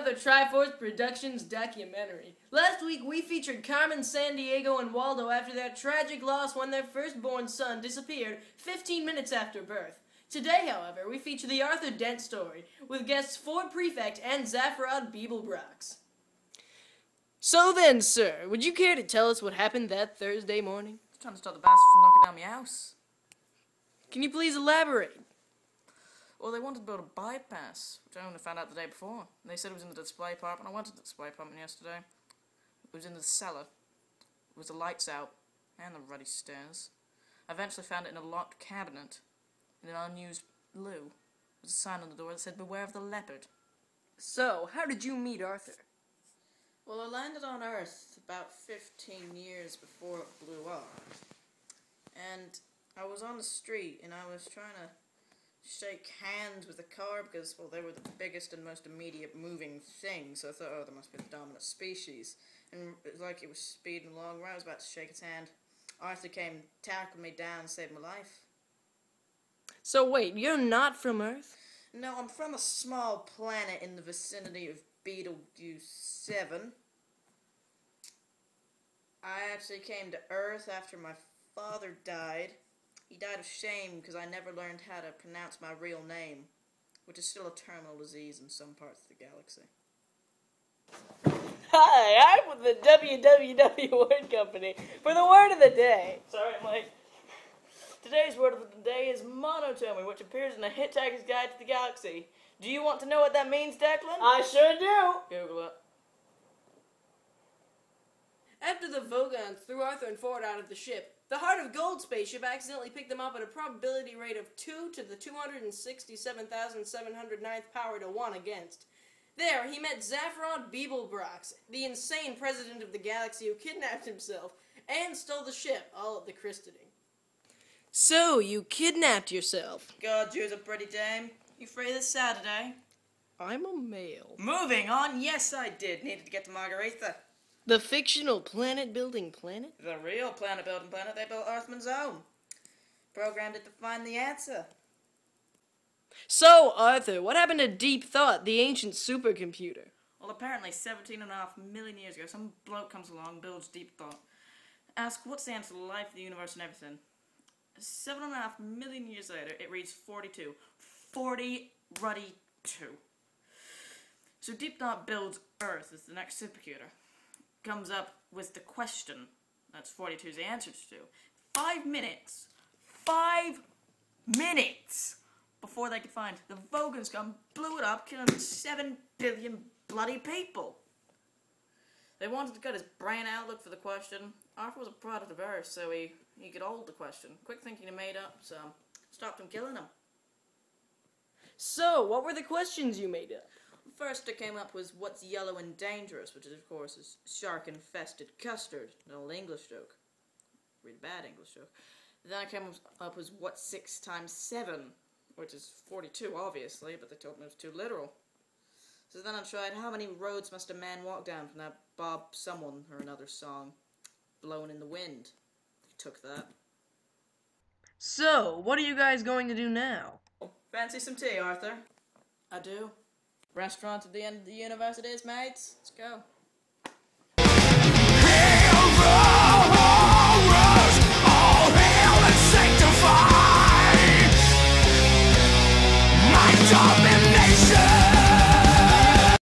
another Triforce Productions documentary. Last week we featured Carmen Sandiego and Waldo after their tragic loss when their firstborn son disappeared 15 minutes after birth. Today, however, we feature the Arthur Dent story, with guests Ford Prefect and Zaphod Beeblebrox. So then, sir, would you care to tell us what happened that Thursday morning? Just trying to stop the bastard from knocking down my house. Can you please elaborate? Well, they wanted to build a bypass, which I only found out the day before. They said it was in the display apartment. I went to the display apartment yesterday. It was in the cellar. With the lights out, and the ruddy stairs. I eventually found it in a locked cabinet, in an unused loo. There was a sign on the door that said, "Beware of the leopard." So, how did you meet Arthur? Well, I landed on Earth about 15 years before it blew up. And I was on the street, and I was trying to shake hands with the car because, well, they were the biggest and most immediate moving thing, so I thought, oh, there must be the dominant species. And it was like it was speeding along where I was about to shake its hand. Arthur came, tackled me down, and saved my life. So wait, you're not from Earth? No, I'm from a small planet in the vicinity of Betelgeuse 7. I actually came to Earth after my father died. He died of shame because I never learned how to pronounce my real name, which is still a terminal disease in some parts of the galaxy. Hi, I'm with the WWW Word Company for the word of the day. Sorry, Mike. Today's word of the day is monotony, which appears in the Hitchhiker's Guide to the Galaxy. Do you want to know what that means, Declan? I sure do. Google it. After the Vogons threw Arthur and Ford out of the ship, the Heart of Gold spaceship accidentally picked them up at a probability rate of 2 to the 267,709th power to 1 against. There, he met Zaphod Beeblebrox, the insane president of the galaxy who kidnapped himself and stole the ship, all at the christening. So, you kidnapped yourself? God, you're a pretty dame. You free this Saturday? I'm a male. Moving on, yes I did. Needed to get to Margarita. The fictional planet-building planet? The real planet-building planet they built Earthman's own. Programmed it to find the answer. So, Arthur, what happened to Deep Thought, the ancient supercomputer? Well, apparently 17.5 million years ago, some bloke comes along, builds Deep Thought. Asks, what's the answer to life, the universe, and everything? 7.5 million years later, it reads 42. 40 ruddy 2. So Deep Thought builds Earth as the next supercomputer. Comes up with the question, that's 42's the answer to. 5 minutes. 5 minutes! Before they could find the Vogons come, blew it up, killing 7 billion bloody people. They wanted to cut his brain out, look for the question. Arthur was a product of Earth, so he could hold the question. Quick thinking he made up, so stopped him killing him. So, what were the questions you made up? First it came up was, what's yellow and dangerous, which is, of course, is shark-infested custard, an old English joke. Really bad English joke. Then it came up was, what's 6 times 7, which is 42, obviously, but they told me it was too literal. So then I tried, how many roads must a man walk down from that Bob Someone or another song, Blowing in the Wind? They took that. So, what are you guys going to do now? Fancy some tea, Arthur? I do. Restaurant at the end of the universe it is, mates. Let's go. All hail and sanctify my domination.